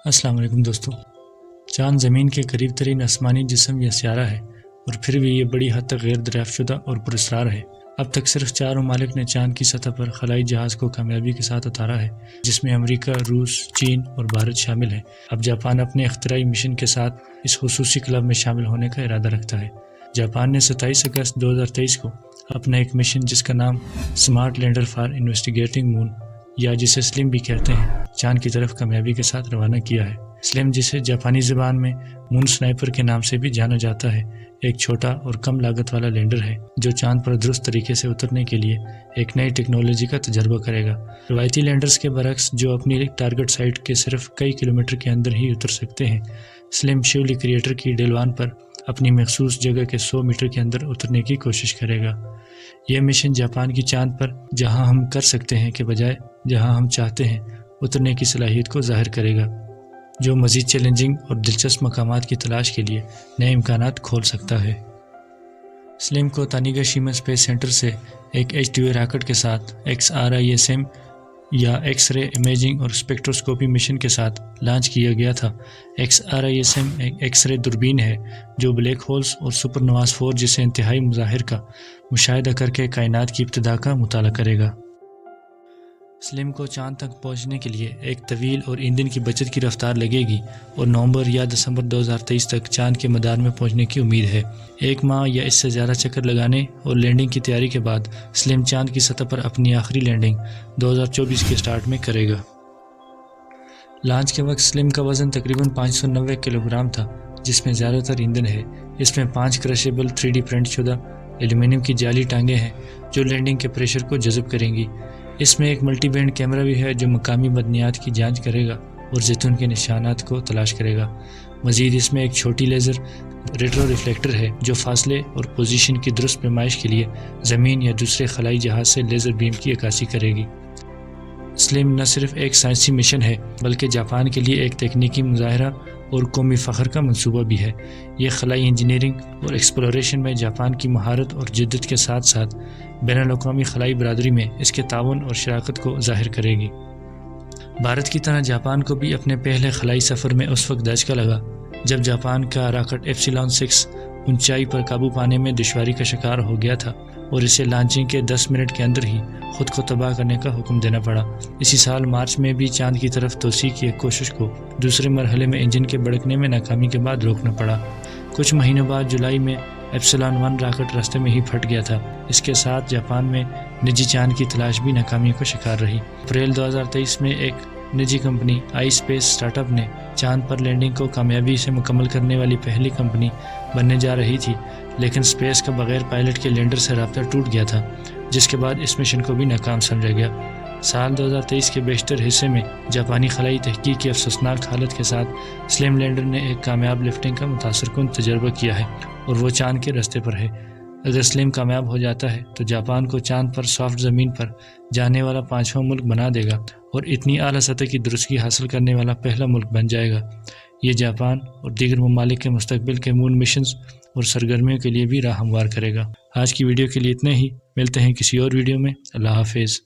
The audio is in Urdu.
السلام علیکم دوستو۔ چاند زمین کے قریب ترین آسمانی جسم یا سیارہ ہے، اور پھر بھی یہ بڑی حد تک غیر دریافت شدہ اور پراسرار ہے۔ اب تک صرف 4 ممالک نے چاند کی سطح پر خلائی جہاز کو کامیابی کے ساتھ اتارا ہے، جس میں امریکہ، روس، چین اور بھارت شامل ہیں۔ اب جاپان اپنے اختراعی مشن کے ساتھ اس خصوصی کلب میں شامل ہونے کا ارادہ رکھتا ہے۔ جاپان نے 27 اگست 2023 کو اپنا ایک مشن جس کا نام سمارٹ لینڈر فار انویسٹیگیٹنگ مون یا جسے سلم بھی کہتے ہیں، چاند کی طرف کامیابی کے ساتھ روانہ کیا ہے۔ سلم، جسے جاپانی زبان میں مون سنائپر کے نام سے بھی جانا جاتا ہے، ایک چھوٹا اور کم لاگت والا لینڈر ہے جو چاند پر درست طریقے سے اترنے کے لیے ایک نئی ٹیکنالوجی کا تجربہ کرے گا۔ روایتی لینڈرز کے برعکس جو اپنی ٹارگٹ سائٹ کے صرف کئی کلومیٹر کے اندر ہی اتر سکتے ہیں، سلم شیولی کریٹر کی ڈیلوان پر اپنی مخصوص جگہ کے 100 میٹر کے اندر اترنے کی کوشش کرے گا۔ یہ مشن جاپان کی چاند پر جہاں ہم کر سکتے ہیں کے بجائے جہاں ہم چاہتے ہیں اترنے کی صلاحیت کو ظاہر کرے گا، جو مزید چیلنجنگ اور دلچسپ مقامات کی تلاش کے لیے نئے امکانات کھول سکتا ہے۔ سلم کو تانیگا شیما اسپیس سینٹر سے ایک H2A راکٹ کے ساتھ XRISM یا ایکس رے امیجنگ اور اسپیکٹروسکوپی مشن کے ساتھ لانچ کیا گیا تھا۔ XRISM ایک ایکس رے دوربین ہے جو بلیک ہولز اور سپر نواز 4 جیسے انتہائی مظاہر کا مشاہدہ کر کے کائنات کی ابتدا کا مطالعہ کرے گا۔ سلم کو چاند تک پہنچنے کے لیے ایک طویل اور ایندھن کی بچت کی رفتار لگے گی اور نومبر یا دسمبر 2023 تک چاند کے مدار میں پہنچنے کی امید ہے۔ 1 ماہ یا اس سے زیادہ چکر لگانے اور لینڈنگ کی تیاری کے بعد سلم چاند کی سطح پر اپنی آخری لینڈنگ 2024 کے سٹارٹ میں کرے گا۔ لانچ کے وقت سلم کا وزن تقریباً 590 کلو گرام تھا، جس میں زیادہ تر ایندھن ہے۔ اس میں 5 کرشیبل 3D پرنٹ شدہ ایلومینیم کی جعلی ٹانگیں ہیں جو لینڈنگ کے پریشر کو جذب کریں گی۔ اس میں ایک ملٹی بینڈ کیمرہ بھی ہے جو مقامی معدنیات کی جانچ کرے گا اور زیتون کے نشانات کو تلاش کرے گا۔ مزید اس میں ایک چھوٹی لیزر ریٹرو ریفلیکٹر ہے جو فاصلے اور پوزیشن کی درست پیمائش کے لیے زمین یا دوسرے خلائی جہاز سے لیزر بیم کی عکاسی کرے گی۔ سلم نہ صرف ایک سائنسی مشن ہے بلکہ جاپان کے لیے ایک تکنیکی مظاہرہ اور قومی فخر کا منصوبہ بھی ہے۔ یہ خلائی انجینئرنگ اور ایکسپلوریشن میں جاپان کی مہارت اور جدت کے ساتھ ساتھ بین الاقوامی خلائی برادری میں اس کے تعاون اور شراکت کو ظاہر کرے گی۔ بھارت کی طرح جاپان کو بھی اپنے پہلے خلائی سفر میں اس وقت دھچکا لگا جب جاپان کا راکٹ ایپسیلون 6 اونچائی پر قابو پانے میں دشواری کا شکار ہو گیا تھا اور اسے لانچنگ کے 10 منٹ کے اندر ہی خود کو تباہ کرنے کا حکم دینا پڑا۔ اسی سال مارچ میں بھی چاند کی طرف توسیع کی ایک کوشش کو دوسرے مرحلے میں انجن کے بھڑکنے میں ناکامی کے بعد روکنا پڑا۔ کچھ مہینوں بعد جولائی میں ایپسیلون 1 راکٹ راستے میں ہی پھٹ گیا تھا۔ اس کے ساتھ جاپان میں نجی چاند کی تلاش بھی ناکامی کا شکار رہی۔ اپریل 2023 میں ایک نجی کمپنی آئی اسپیس اسٹارٹ اپ نے چاند پر لینڈنگ کو کامیابی سے مکمل کرنے والی پہلی کمپنی بننے جا رہی تھی، لیکن اسپیس کا بغیر پائلٹ کے لینڈر سے رابطہ ٹوٹ گیا تھا، جس کے بعد اس مشن کو بھی ناکام سمجھا گیا۔ سال 2023 کے بیشتر حصے میں جاپانی خلائی تحقیق کی افسوسناک حالت کے ساتھ سلم لینڈر نے ایک کامیاب لفٹنگ کا متاثر کن تجربہ کیا ہے اور وہ چاند کے راستے پر ہے۔ اگر سلم کامیاب ہو جاتا ہے تو جاپان کو چاند پر سافٹ زمین پر جانے والا 5واں ملک بنا دے گا اور اتنی اعلیٰ سطح کی درستگی حاصل کرنے والا پہلا ملک بن جائے گا۔ یہ جاپان اور دیگر ممالک کے مستقبل کے مون مشنز اور سرگرمیوں کے لیے بھی راہ ہموار کرے گا۔ آج کی ویڈیو کے لیے اتنا ہی، ملتے ہیں کسی اور ویڈیو میں۔ اللہ حافظ۔